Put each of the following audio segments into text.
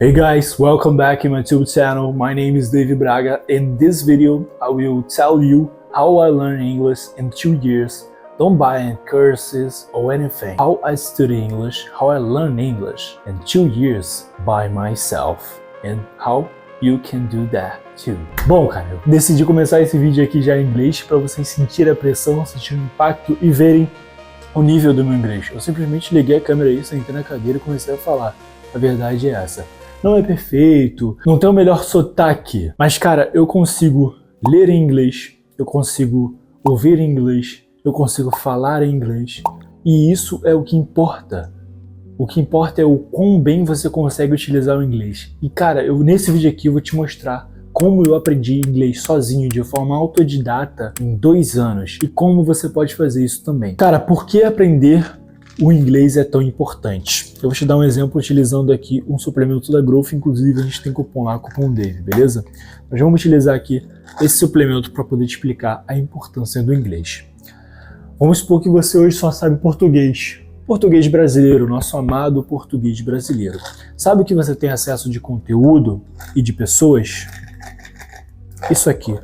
Hey guys, welcome back in my YouTube channel. My name is David Braga. In this video, I will tell you how I learned English in 2 years. Don't buy any courses or anything. How I study English, how I learn English in 2 years by myself. And how you can do that too. Bom, cara, eu decidi começar esse vídeo aqui já em inglês para vocês sentirem a pressão, sentirem o impacto e verem o nível do meu inglês. Eu simplesmente liguei a câmera aí, sentei na cadeira e comecei a falar. A verdade é essa. Não é perfeito, não tem o melhor sotaque, mas cara, eu consigo ler em inglês, eu consigo ouvir em inglês, eu consigo falar em inglês, e isso é o que importa. O que importa é o quão bem você consegue utilizar o inglês. E cara, nesse vídeo aqui eu vou te mostrar como eu aprendi inglês sozinho, de forma autodidata, em 2 anos, e como você pode fazer isso também. Cara, por que aprender o inglês é tão importante? Eu vou te dar um exemplo utilizando aqui um suplemento da Growth, inclusive a gente tem cupom lá, cupom Dave, beleza? Nós vamos utilizar aqui esse suplemento para poder te explicar a importância do inglês. Vamos supor que você hoje só sabe português. Português brasileiro, nosso amado português brasileiro. Sabe que você tem acesso de conteúdo e de pessoas? Isso aqui.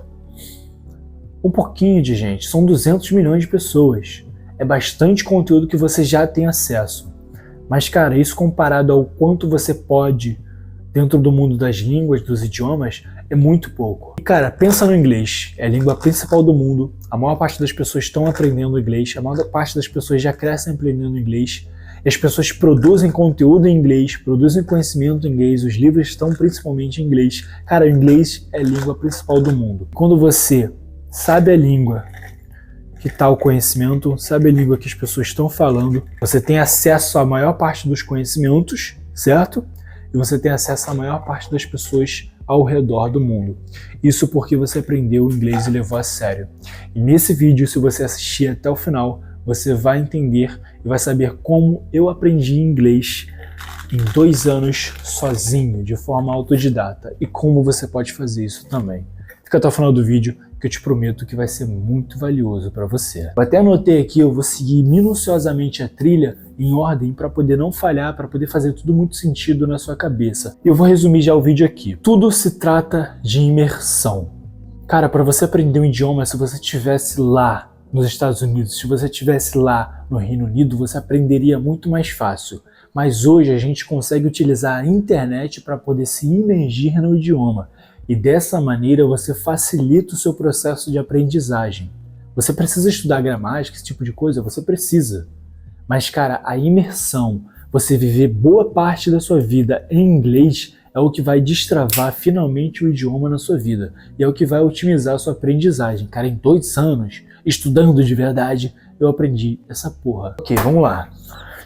Um pouquinho de gente, são 200 milhões de pessoas. É bastante conteúdo que você já tem acesso. Mas, cara, isso comparado ao quanto você pode dentro do mundo das línguas, dos idiomas, é muito pouco. E, cara, pensa no inglês. É a língua principal do mundo. A maior parte das pessoas estão aprendendo inglês. A maior parte das pessoas já crescem aprendendo inglês. E as pessoas produzem conteúdo em inglês, produzem conhecimento em inglês. Os livros estão principalmente em inglês. Cara, o inglês é a língua principal do mundo. Quando você sabe a língua que está o conhecimento, sabe a língua que as pessoas estão falando, você tem acesso à maior parte dos conhecimentos, certo? E você tem acesso à maior parte das pessoas ao redor do mundo. Isso porque você aprendeu inglês e levou a sério. E nesse vídeo, se você assistir até o final, você vai entender e vai saber como eu aprendi inglês em 2 anos sozinho, de forma autodidata, e como você pode fazer isso também. Fica até o final do vídeo, que eu te prometo que vai ser muito valioso para você. Eu até anotei aqui, eu vou seguir minuciosamente a trilha em ordem para poder não falhar, para poder fazer tudo muito sentido na sua cabeça. Eu vou resumir já o vídeo aqui. Tudo se trata de imersão. Cara, para você aprender um idioma, se você estivesse lá nos Estados Unidos, se você estivesse lá no Reino Unido, você aprenderia muito mais fácil. Mas hoje a gente consegue utilizar a internet para poder se imergir no idioma. E dessa maneira você facilita o seu processo de aprendizagem. Você precisa estudar gramática, esse tipo de coisa? Você precisa. Mas, cara, a imersão, você viver boa parte da sua vida em inglês, é o que vai destravar finalmente o idioma na sua vida. E é o que vai otimizar a sua aprendizagem. Cara, em 2 anos, estudando de verdade, eu aprendi essa porra. Ok, vamos lá.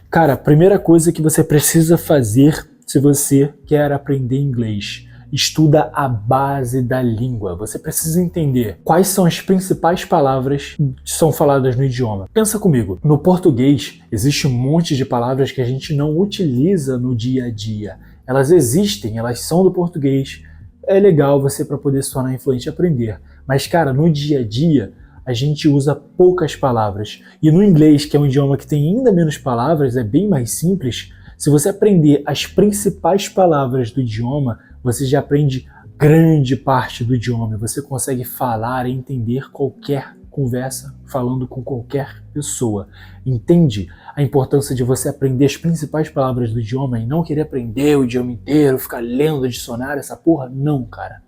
Cara, a primeira coisa que você precisa fazer se você quer aprender inglês: estuda a base da língua. Você precisa entender quais são as principais palavras que são faladas no idioma. Pensa comigo, no português existe um monte de palavras que a gente não utiliza no dia a dia. Elas existem, elas são do português. É legal você para poder se tornar influente e aprender. Mas, cara, no dia a dia a gente usa poucas palavras. E no inglês, que é um idioma que tem ainda menos palavras, é bem mais simples. Se você aprender as principais palavras do idioma, você já aprende grande parte do idioma. Você consegue falar e entender qualquer conversa falando com qualquer pessoa. Entende a importância de você aprender as principais palavras do idioma e não querer aprender o idioma inteiro, ficar lendo o dicionário, essa porra? Não, cara.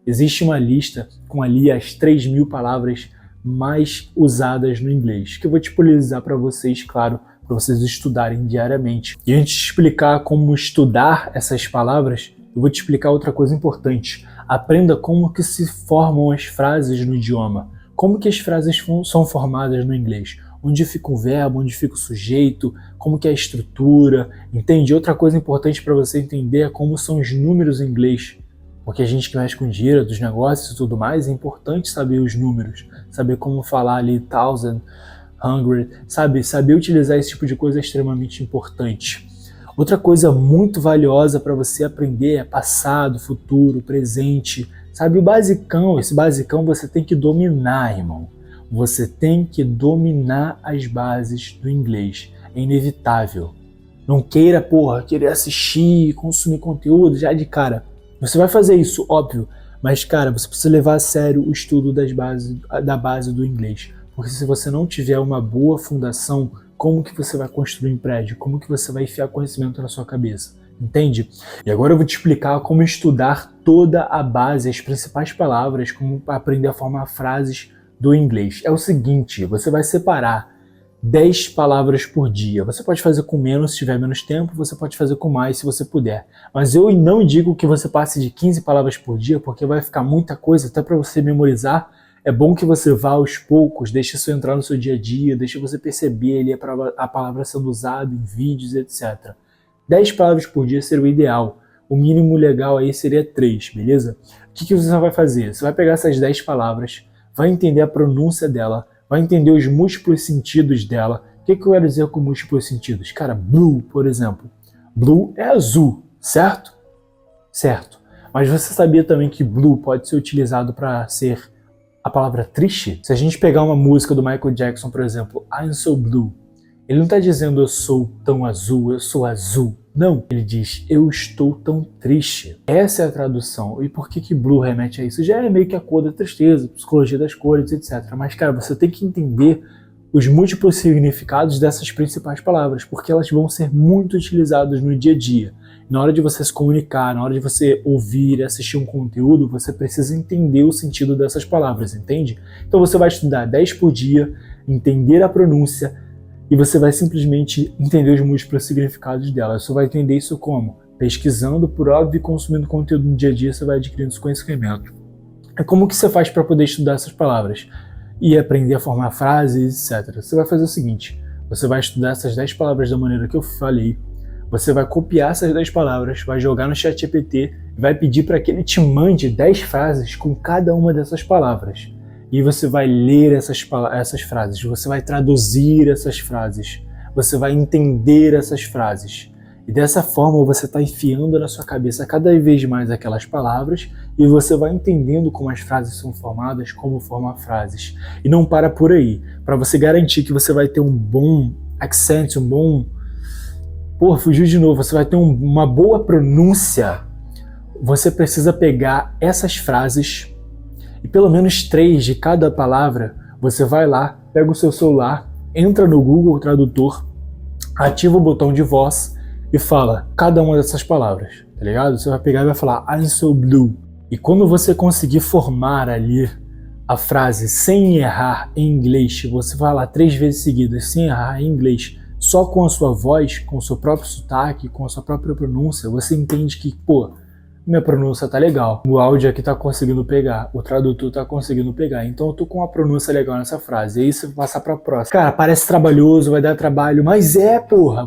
Existe uma lista com ali as 3.000 palavras mais usadas no inglês, que eu vou disponibilizar para vocês, claro, para vocês estudarem diariamente. E antes de explicar como estudar essas palavras, eu vou te explicar outra coisa importante. Aprenda como que se formam as frases no idioma. Como que as frases são formadas no inglês. Onde fica o verbo, onde fica o sujeito, como que é a estrutura. Entende? Outra coisa importante para você entender é como são os números em inglês. Porque a gente que mexe com dinheiro, dos negócios e tudo mais, é importante saber os números. Saber como falar ali 1000, 100, sabe? Saber utilizar esse tipo de coisa é extremamente importante. Outra coisa muito valiosa para você aprender é passado, futuro, presente. Sabe, o basicão, esse basicão você tem que dominar, irmão. Você tem que dominar as bases do inglês. É inevitável. Não queira, porra, querer assistir, consumir conteúdo já de cara. Você vai fazer isso, óbvio, mas, cara, você precisa levar a sério o estudo da base do inglês. Porque se você não tiver uma boa fundação, como que você vai construir um prédio? Como que você vai enfiar conhecimento na sua cabeça? Entende? E agora eu vou te explicar como estudar toda a base, as principais palavras, como aprender a formar frases do inglês. É o seguinte, você vai separar 10 palavras por dia. Você pode fazer com menos se tiver menos tempo, você pode fazer com mais se você puder. Mas eu não digo que você passe de 15 palavras por dia, porque vai ficar muita coisa, até para você memorizar. É bom que você vá aos poucos, deixe isso entrar no seu dia a dia, deixe você perceber ali a palavra sendo usada em vídeos, etc. 10 palavras por dia seria o ideal. O mínimo legal aí seria 3, beleza? O que você vai fazer? Você vai pegar essas 10 palavras, vai entender a pronúncia dela, vai entender os múltiplos sentidos dela. O que eu quero dizer com múltiplos sentidos? Cara, blue, por exemplo. Blue é azul, certo? Certo. Mas você sabia também que blue pode ser utilizado para ser a palavra triste? Se a gente pegar uma música do Michael Jackson, por exemplo, I'm so blue, ele não está dizendo eu sou tão azul, eu sou azul. Não, ele diz eu estou tão triste. Essa é a tradução. E por que blue remete a isso? Já é meio que a cor da tristeza, psicologia das cores, etc. Mas, cara, você tem que entender os múltiplos significados dessas principais palavras, porque elas vão ser muito utilizadas no dia a dia. Na hora de você se comunicar, na hora de você ouvir e assistir um conteúdo, você precisa entender o sentido dessas palavras, entende? Então você vai estudar 10 por dia, entender a pronúncia, e você vai simplesmente entender os múltiplos significados dela. Você vai entender isso como? Pesquisando, por óbvio, e consumindo conteúdo no dia a dia, você vai adquirindo esse conhecimento. É como que você faz para poder estudar essas palavras? E aprender a formar frases, etc. Você vai fazer o seguinte, você vai estudar essas 10 palavras da maneira que eu falei, você vai copiar essas 10 palavras, vai jogar no ChatGPT, vai pedir para que ele te mande 10 frases com cada uma dessas palavras. E você vai ler essas frases, você vai traduzir essas frases, você vai entender essas frases. E dessa forma você está enfiando na sua cabeça cada vez mais aquelas palavras e você vai entendendo como as frases são formadas, como formar frases. E não para por aí. Para você garantir que você vai ter um bom accent, fugiu de novo. Você vai ter uma boa pronúncia. Você precisa pegar essas frases e pelo menos 3 de cada palavra, você vai lá, pega o seu celular, entra no Google Tradutor, ativa o botão de voz e fala cada uma dessas palavras, tá ligado? Você vai pegar e vai falar I'm so blue. E quando você conseguir formar ali a frase sem errar em inglês, você vai lá 3 vezes seguidas sem errar em inglês, só com a sua voz, com o seu próprio sotaque, com a sua própria pronúncia, você entende que, minha pronúncia tá legal, o áudio aqui tá conseguindo pegar, o tradutor tá conseguindo pegar, então eu tô com uma pronúncia legal nessa frase, e aí você vai passar pra próxima. Cara, parece trabalhoso, vai dar trabalho, mas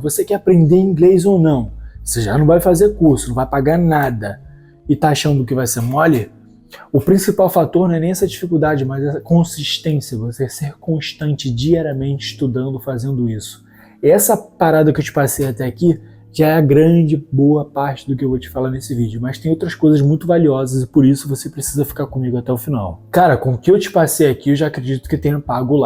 você quer aprender inglês ou não? Você já não vai fazer curso, não vai pagar nada, e tá achando que vai ser mole? O principal fator não é nem essa dificuldade, mas essa consistência, você ser constante diariamente estudando, fazendo isso. Essa parada que eu te passei até aqui, já é a grande boa parte do que eu vou te falar nesse vídeo, mas tem outras coisas muito valiosas e por isso você precisa ficar comigo até o final. Cara, com o que eu te passei aqui, eu já acredito que tenha pago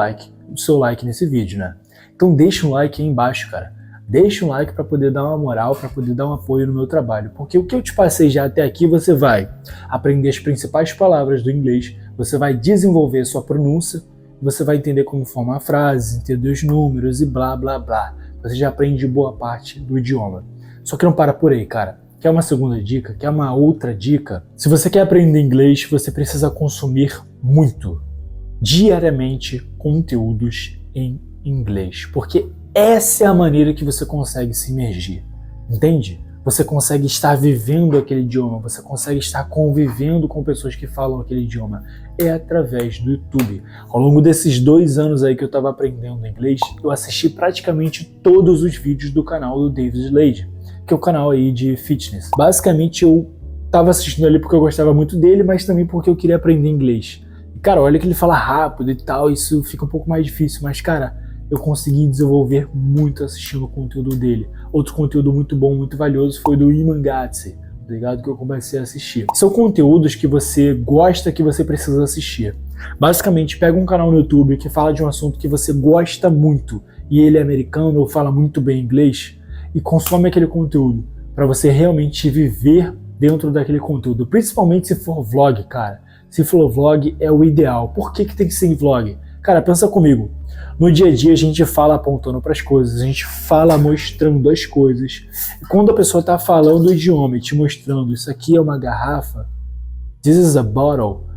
o seu like nesse vídeo, né? Então deixa um like aí embaixo, cara. Deixa um like para poder dar uma moral, para poder dar um apoio no meu trabalho, porque o que eu te passei já até aqui, você vai aprender as principais palavras do inglês, você vai desenvolver a sua pronúncia, você vai entender como formar frases, entender os números e blá blá blá. Você já aprende boa parte do idioma. Só que não para por aí, cara. Quer uma segunda dica? Quer uma outra dica? Se você quer aprender inglês, você precisa consumir muito, diariamente, conteúdos em inglês. Porque essa é a maneira que você consegue se imergir. Entende? Você consegue estar vivendo aquele idioma, você consegue estar convivendo com pessoas que falam aquele idioma. É através do YouTube. Ao longo desses 2 anos aí que eu estava aprendendo inglês, eu assisti praticamente todos os vídeos do canal do David Slade, que é o canal aí de fitness. Basicamente eu estava assistindo ali porque eu gostava muito dele, mas também porque eu queria aprender inglês. E, cara, olha que ele fala rápido e tal, isso fica um pouco mais difícil, mas, cara, eu consegui desenvolver muito assistindo o conteúdo dele. Outro conteúdo muito bom, muito valioso foi do Iman Gatze, tá ligado? Que eu comecei a assistir. São conteúdos que você gosta, que você precisa assistir. Basicamente, pega um canal no YouTube que fala de um assunto que você gosta muito e ele é americano ou fala muito bem inglês, e consome aquele conteúdo, para você realmente viver dentro daquele conteúdo, principalmente se for vlog, cara. Se for vlog é o ideal. Por que tem que ser vlog? Cara, pensa comigo. No dia a dia a gente fala apontando para as coisas, a gente fala mostrando as coisas. E quando a pessoa está falando o idioma e te mostrando isso aqui é uma garrafa, this is a bottle,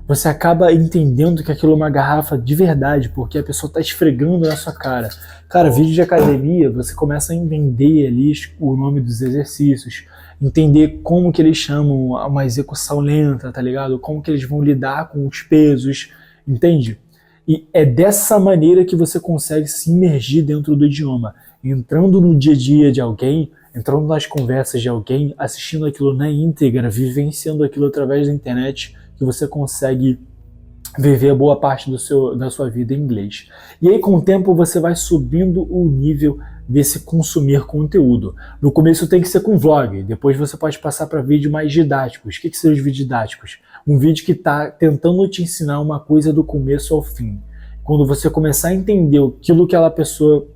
você acaba entendendo que aquilo é uma garrafa de verdade, porque a pessoa está esfregando na sua cara. Cara, vídeo de academia, você começa a entender ali o nome dos exercícios, entender como que eles chamam uma execução lenta, tá ligado? Como que eles vão lidar com os pesos, entende? E é dessa maneira que você consegue se imergir dentro do idioma, entrando no dia a dia de alguém, entrando nas conversas de alguém, assistindo aquilo na íntegra, vivenciando aquilo através da internet, que você consegue viver boa parte da sua vida em inglês. E aí, com o tempo, você vai subindo o nível desse consumir conteúdo. No começo tem que ser com vlog, depois você pode passar para vídeos mais didáticos. O que são os vídeos didáticos? Um vídeo que está tentando te ensinar uma coisa do começo ao fim. Quando você começar a entender aquilo que a pessoa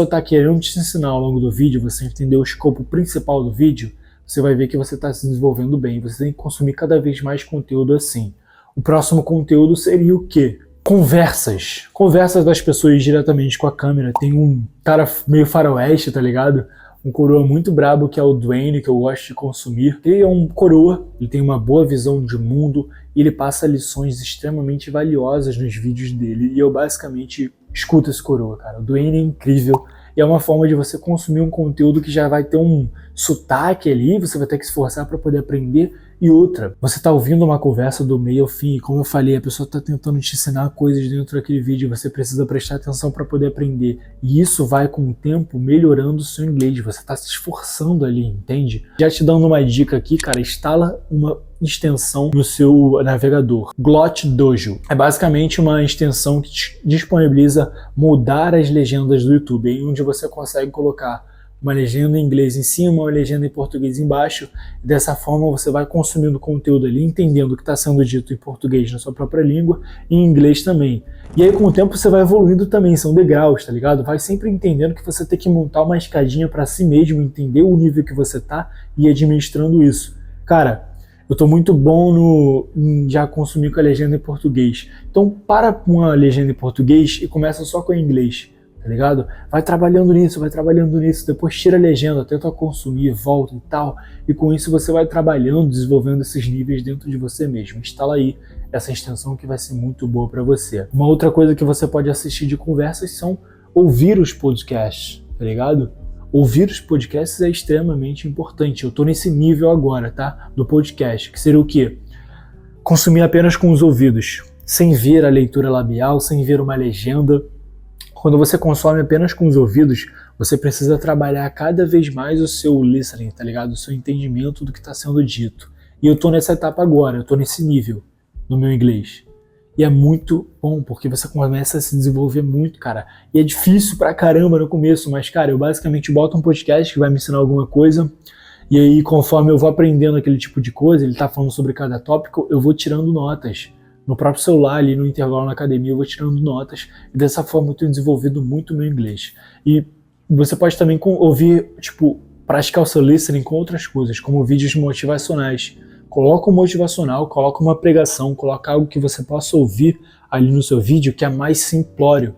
está querendo te ensinar ao longo do vídeo, você entender o escopo principal do vídeo, você vai ver que você está se desenvolvendo bem. Você tem que consumir cada vez mais conteúdo assim. O próximo conteúdo seria o quê? Conversas. Conversas das pessoas diretamente com a câmera. Tem um cara meio faroeste, tá ligado? Um coroa muito brabo que é o Dwayne, que eu gosto de consumir. Ele é um coroa, ele tem uma boa visão de mundo e ele passa lições extremamente valiosas nos vídeos dele. E eu basicamente escuto esse coroa, cara. O Dwayne é incrível. E é uma forma de você consumir um conteúdo que já vai ter um sotaque ali, você vai ter que se esforçar para poder aprender. E outra, você está ouvindo uma conversa do meio ao fim, e como eu falei, a pessoa está tentando te ensinar coisas dentro daquele vídeo, você precisa prestar atenção para poder aprender. E isso vai, com o tempo, melhorando o seu inglês, você está se esforçando ali, entende? Já te dando uma dica aqui, cara, instala uma extensão no seu navegador. Glot Dojo. É basicamente uma extensão que te disponibiliza mudar as legendas do YouTube, onde você consegue colocar uma legenda em inglês em cima, uma legenda em português embaixo. E dessa forma você vai consumindo conteúdo ali, entendendo o que está sendo dito em português na sua própria língua e em inglês também. E aí com o tempo você vai evoluindo também, são degraus, tá ligado? Vai sempre entendendo que você tem que montar uma escadinha para si mesmo, entender o nível que você tá e ir administrando isso. Cara, eu tô muito bom em já consumir com a legenda em português. Então para com uma legenda em português e começa só com a inglês. Tá ligado? Vai trabalhando nisso, depois tira a legenda, tenta consumir, volta e tal, e com isso você vai trabalhando, desenvolvendo esses níveis dentro de você mesmo. Instala aí essa extensão que vai ser muito boa para você. Uma outra coisa que você pode assistir de conversas são ouvir os podcasts, tá ligado? Ouvir os podcasts é extremamente importante. Eu tô nesse nível agora, tá? Do podcast, que seria o quê? Consumir apenas com os ouvidos, sem ver a leitura labial, sem ver uma legenda. Quando você consome apenas com os ouvidos, você precisa trabalhar cada vez mais o seu listening, tá ligado? O seu entendimento do que está sendo dito. E eu tô nessa etapa agora, eu tô nesse nível no meu inglês. E é muito bom, porque você começa a se desenvolver muito, cara. E é difícil pra caramba no começo, mas, cara, eu basicamente boto um podcast que vai me ensinar alguma coisa, e aí, conforme eu vou aprendendo aquele tipo de coisa, ele tá falando sobre cada tópico, eu vou tirando notas. No próprio celular, ali no intervalo na academia, eu vou tirando notas, e dessa forma eu tenho desenvolvido muito o meu inglês. E você pode também ouvir, praticar o seu listening com outras coisas, como vídeos motivacionais. Coloca um motivacional, coloca uma pregação, coloca algo que você possa ouvir ali no seu vídeo que é mais simplório.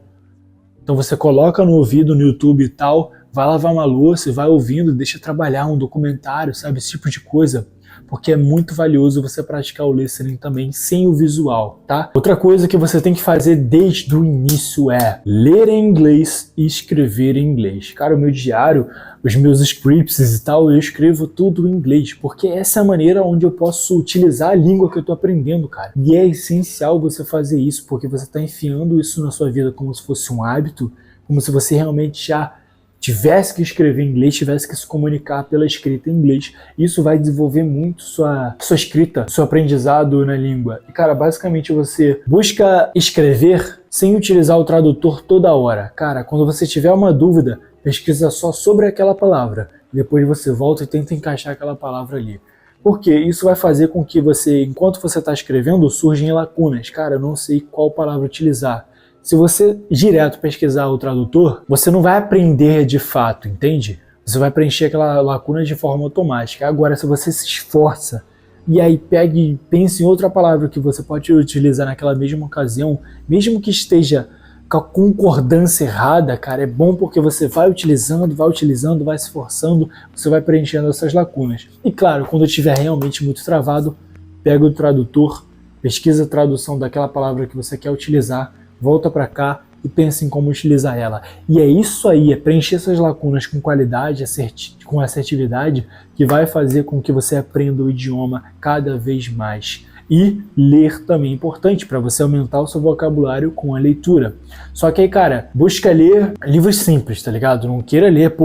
Então você coloca no ouvido, no YouTube e tal, vai lavar uma louça e vai ouvindo, deixa trabalhar um documentário, sabe, esse tipo de coisa. Porque é muito valioso você praticar o listening também sem o visual, tá? Outra coisa que você tem que fazer desde o início é ler em inglês e escrever em inglês. Cara, o meu diário, os meus scripts e tal, eu escrevo tudo em inglês, porque essa é a maneira onde eu posso utilizar a língua que eu tô aprendendo, cara. E é essencial você fazer isso, porque você tá enfiando isso na sua vida como se fosse um hábito, como se você realmente já tivesse que escrever em inglês, tivesse que se comunicar pela escrita em inglês. Isso vai desenvolver muito sua escrita, seu aprendizado na língua. E, cara, basicamente você busca escrever sem utilizar o tradutor toda hora. Cara, quando você tiver uma dúvida, pesquisa só sobre aquela palavra. Depois você volta e tenta encaixar aquela palavra ali. Porque isso vai fazer com que você, enquanto você está escrevendo, surgem lacunas. Cara, eu não sei qual palavra utilizar. se você direto pesquisar o tradutor, você não vai aprender de fato, entende? Você vai preencher aquela lacuna de forma automática. Agora, se você se esforça e aí pega e pensa em outra palavra que você pode utilizar naquela mesma ocasião, mesmo que esteja com a concordância errada, cara, é bom porque você vai utilizando, vai se esforçando, você vai preenchendo essas lacunas. E claro, quando estiver realmente muito travado, pega o tradutor, pesquisa a tradução daquela palavra que você quer utilizar, volta para cá e pensa em como utilizar ela. E é isso aí, é preencher essas lacunas com qualidade, com assertividade, que vai fazer com que você aprenda o idioma cada vez mais. E ler também é importante para você aumentar o seu vocabulário com a leitura. Só que aí, cara, busca ler livros simples, tá ligado? Não queira ler,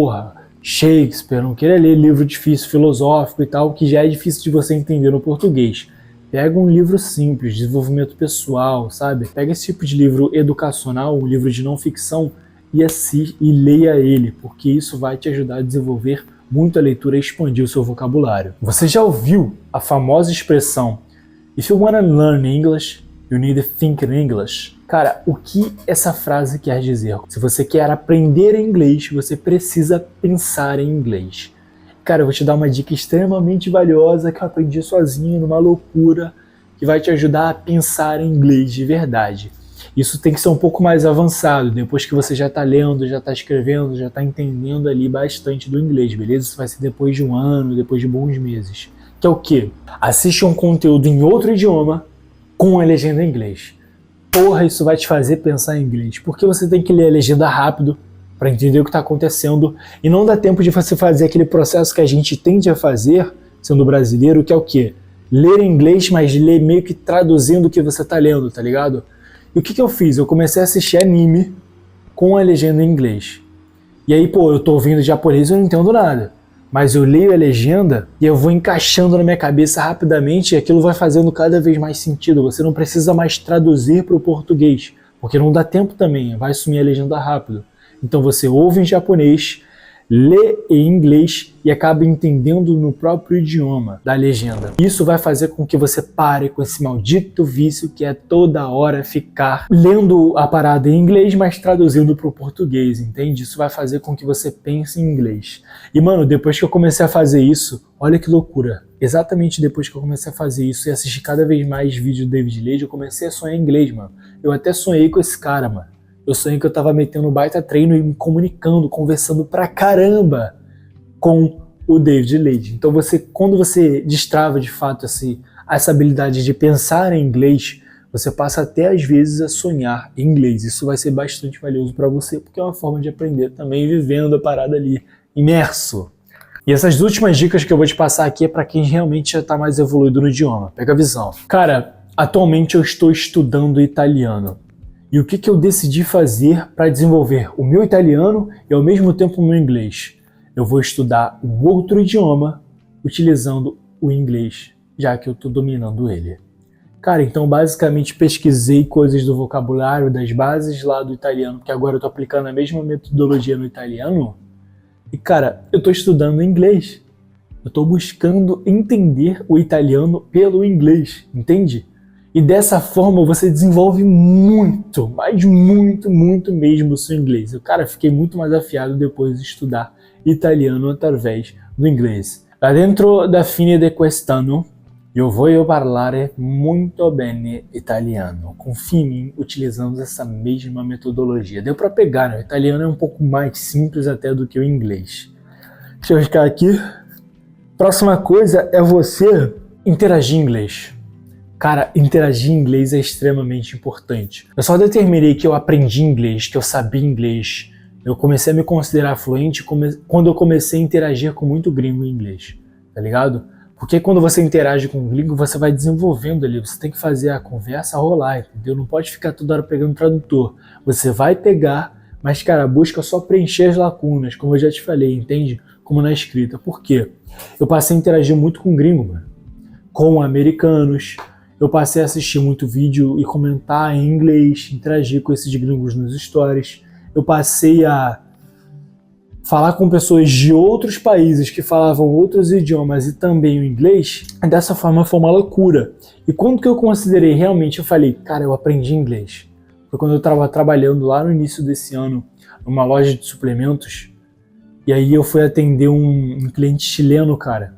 Shakespeare, não queira ler livro difícil, filosófico e tal, que já é difícil de você entender no português. Pega um livro simples, de desenvolvimento pessoal, sabe? Pega esse tipo de livro educacional, um livro de não ficção, e leia ele, porque isso vai te ajudar a desenvolver muito a leitura e expandir o seu vocabulário. Você já ouviu a famosa expressão "If you wanna learn English, you need to think in English"? Cara, o que essa frase quer dizer? Se você quer aprender inglês, você precisa pensar em inglês. Cara, eu vou te dar uma dica extremamente valiosa que eu aprendi sozinho, numa loucura, que vai te ajudar a pensar em inglês de verdade. Isso tem que ser um pouco mais avançado, depois que você já está lendo, já está escrevendo, já está entendendo ali bastante do inglês, beleza? Isso vai ser depois de um ano, depois de bons meses. Que é o quê? Assiste um conteúdo em outro idioma com a legenda em inglês. Porra, isso vai te fazer pensar em inglês, porque você tem que ler a legenda rápido, para entender o que está acontecendo, e não dá tempo de você fazer aquele processo que a gente tende a fazer, sendo brasileiro, que é o quê? Ler em inglês, mas ler meio que traduzindo o que você está lendo, tá ligado? E o que eu fiz? Eu comecei a assistir anime com a legenda em inglês. E aí, eu tô ouvindo japonês e eu não entendo nada. Mas eu leio a legenda e eu vou encaixando na minha cabeça rapidamente e aquilo vai fazendo cada vez mais sentido. Você não precisa mais traduzir para o português, porque não dá tempo também, vai sumir a legenda rápido. Então você ouve em japonês, lê em inglês e acaba entendendo no próprio idioma da legenda. Isso vai fazer com que você pare com esse maldito vício que é toda hora ficar lendo a parada em inglês, mas traduzindo para o português, entende? Isso vai fazer com que você pense em inglês. E mano, depois que eu comecei a fazer isso, olha que loucura. Exatamente depois que eu comecei a fazer isso e assistir cada vez mais vídeos do David Lage, eu comecei a sonhar em inglês, mano. Eu até sonhei com esse cara, mano. Eu sonhei que eu tava metendo um baita treino e me comunicando, conversando pra caramba com o David Lage. Então quando você destrava de fato essa habilidade de pensar em inglês, você passa até às vezes a sonhar em inglês. Isso vai ser bastante valioso para você, porque é uma forma de aprender também vivendo a parada ali, imerso. E essas últimas dicas que eu vou te passar aqui é para quem realmente já tá mais evoluído no idioma. Pega a visão. Cara, atualmente eu estou estudando italiano. E o que eu decidi fazer para desenvolver o meu italiano e ao mesmo tempo o meu inglês? Eu vou estudar um outro idioma utilizando o inglês, já que eu estou dominando ele. Cara, então basicamente pesquisei coisas do vocabulário, das bases lá do italiano, porque agora eu estou aplicando a mesma metodologia no italiano. E cara, eu estou estudando inglês. Eu estou buscando entender o italiano pelo inglês, entende? E dessa forma você desenvolve muito, mas muito mesmo o seu inglês. Eu, cara, fiquei muito mais afiado depois de estudar italiano através do inglês. Dentro da fine di quest'anno, io voglio parlare molto bene italiano. Confie em mim, utilizamos essa mesma metodologia. Deu para pegar, né? O italiano é um pouco mais simples até do que o inglês. Deixa eu ficar aqui. Próxima coisa é você interagir em inglês. Cara, interagir em inglês é extremamente importante. Eu só determinei que eu aprendi inglês, que eu sabia inglês. Eu comecei a me considerar fluente quando eu comecei a interagir com muito gringo em inglês, tá ligado? Porque quando você interage com um gringo, você vai desenvolvendo ali, você tem que fazer a conversa rolar, entendeu? Não pode ficar toda hora pegando tradutor. Você vai pegar, mas, cara, busca só preencher as lacunas, como eu já te falei, entende? Como na escrita. Por quê? Eu passei a interagir muito com gringo, mano. Com americanos. Eu passei a assistir muito vídeo e comentar em inglês, interagir com esses gringos nos stories. Eu passei a falar com pessoas de outros países que falavam outros idiomas e também o inglês. Dessa forma foi uma loucura. E quando que eu considerei realmente, eu falei, cara, eu aprendi inglês. foi quando eu estava trabalhando lá no início desse ano, numa loja de suplementos, e aí eu fui atender um cliente chileno, cara.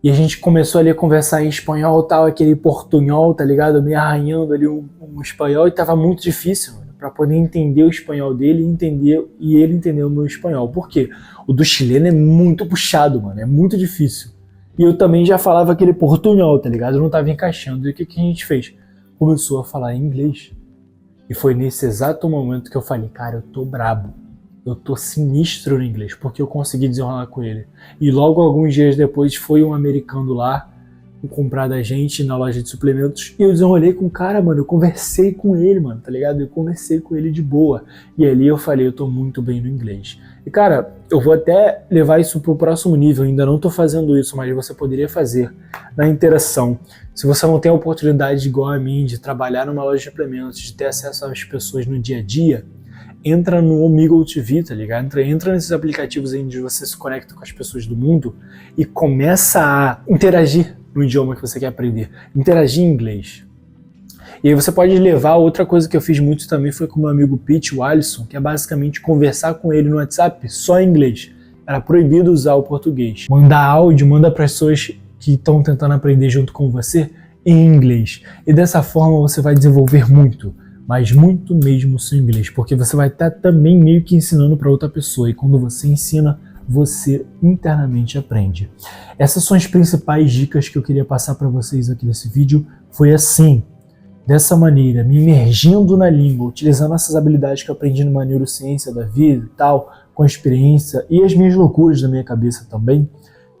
E a gente começou ali a conversar em espanhol, tal, aquele portunhol, tá ligado? Me arranhando ali um espanhol, e tava muito difícil, mano, pra poder entender o espanhol dele e ele entender o meu espanhol. Por quê? O do chileno é muito puxado, mano, é muito difícil. E eu também já falava aquele portunhol, tá ligado? Eu não tava encaixando. E o que a gente fez? Começou a falar inglês. E foi nesse exato momento que eu falei, cara, eu tô brabo. Eu tô sinistro no inglês, porque eu consegui desenrolar com ele. E logo alguns dias depois foi um americano lá comprar da gente na loja de suplementos e eu desenrolei com o cara, mano. Eu conversei com ele, mano, tá ligado? Eu conversei com ele de boa. E ali eu falei, eu tô muito bem no inglês. E cara, eu vou até levar isso pro próximo nível. Eu ainda não tô fazendo isso, mas você poderia fazer na interação. Se você não tem a oportunidade igual a mim de trabalhar numa loja de suplementos, de ter acesso às pessoas no dia a dia, entra no Omegle TV, tá ligado? Entra nesses aplicativos aí onde você se conecta com as pessoas do mundo e começa a interagir no idioma que você quer aprender. Interagir em inglês. E aí você pode levar, outra coisa que eu fiz muito também foi com o meu amigo Pete, o Alisson, que é basicamente conversar com ele no WhatsApp só em inglês. Era proibido usar o português. Mandar áudio, manda para as pessoas que estão tentando aprender junto com você em inglês. E dessa forma você vai desenvolver muito, mas muito mesmo o seu inglês, porque você vai estar também meio que ensinando para outra pessoa, e quando você ensina, você internamente aprende. Essas são as principais dicas que eu queria passar para vocês aqui nesse vídeo. Foi assim, dessa maneira, me imergindo na língua, utilizando essas habilidades que eu aprendi numa neurociência da vida e tal, com a experiência e as minhas loucuras da minha cabeça também,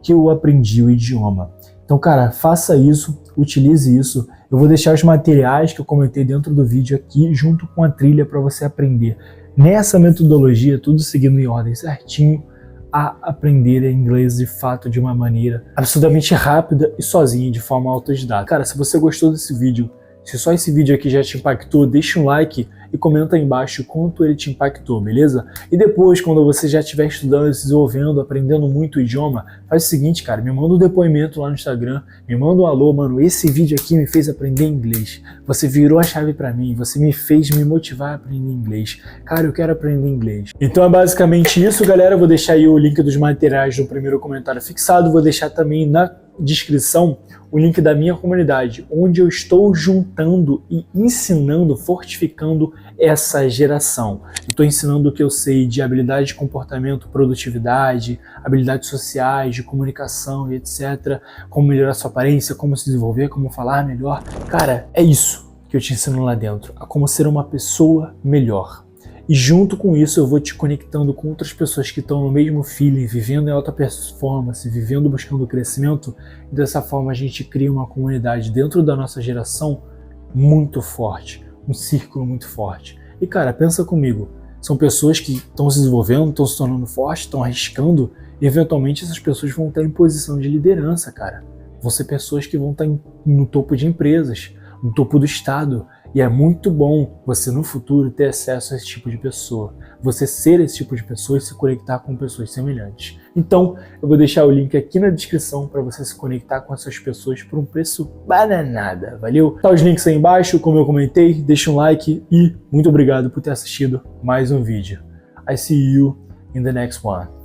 que eu aprendi o idioma. Então, cara, faça isso, utilize isso. Eu vou deixar os materiais que eu comentei dentro do vídeo aqui, junto com a trilha para você aprender nessa metodologia, tudo seguindo em ordem certinho, a aprender inglês de fato de uma maneira absolutamente rápida e sozinho, de forma autodidata. Cara, se você gostou desse vídeo, se só esse vídeo aqui já te impactou, deixa um like e comenta aí embaixo quanto ele te impactou, beleza? E depois, quando você já estiver estudando, se desenvolvendo, aprendendo muito o idioma, faz o seguinte, cara, me manda um depoimento lá no Instagram, me manda um alô, mano, esse vídeo aqui me fez aprender inglês, você virou a chave pra mim, você me fez me motivar a aprender inglês. Cara, eu quero aprender inglês. Então é basicamente isso, galera. Eu vou deixar aí o link dos materiais no primeiro comentário fixado, vou deixar também na descrição o link da minha comunidade, onde eu estou juntando e ensinando, fortificando essa geração. Eu estou ensinando o que eu sei de habilidade de comportamento, produtividade, habilidades sociais, de comunicação e etc. Como melhorar sua aparência, como se desenvolver, como falar melhor. Cara, é isso que eu te ensino lá dentro, a como ser uma pessoa melhor. E junto com isso eu vou te conectando com outras pessoas que estão no mesmo feeling, vivendo em alta performance, vivendo buscando crescimento. E dessa forma a gente cria uma comunidade dentro da nossa geração muito forte, um círculo muito forte. E cara, pensa comigo, são pessoas que estão se desenvolvendo, estão se tornando fortes, estão arriscando, e eventualmente essas pessoas vão estar em posição de liderança, cara. Vão ser pessoas que vão estar no topo de empresas, no topo do estado. E é muito bom você no futuro ter acesso a esse tipo de pessoa, você ser esse tipo de pessoa e se conectar com pessoas semelhantes. Então eu vou deixar o link aqui na descrição para você se conectar com essas pessoas por um preço bananada, valeu? Tá os links aí embaixo, como eu comentei, deixa um like e muito obrigado por ter assistido mais um vídeo. I see you in the next one.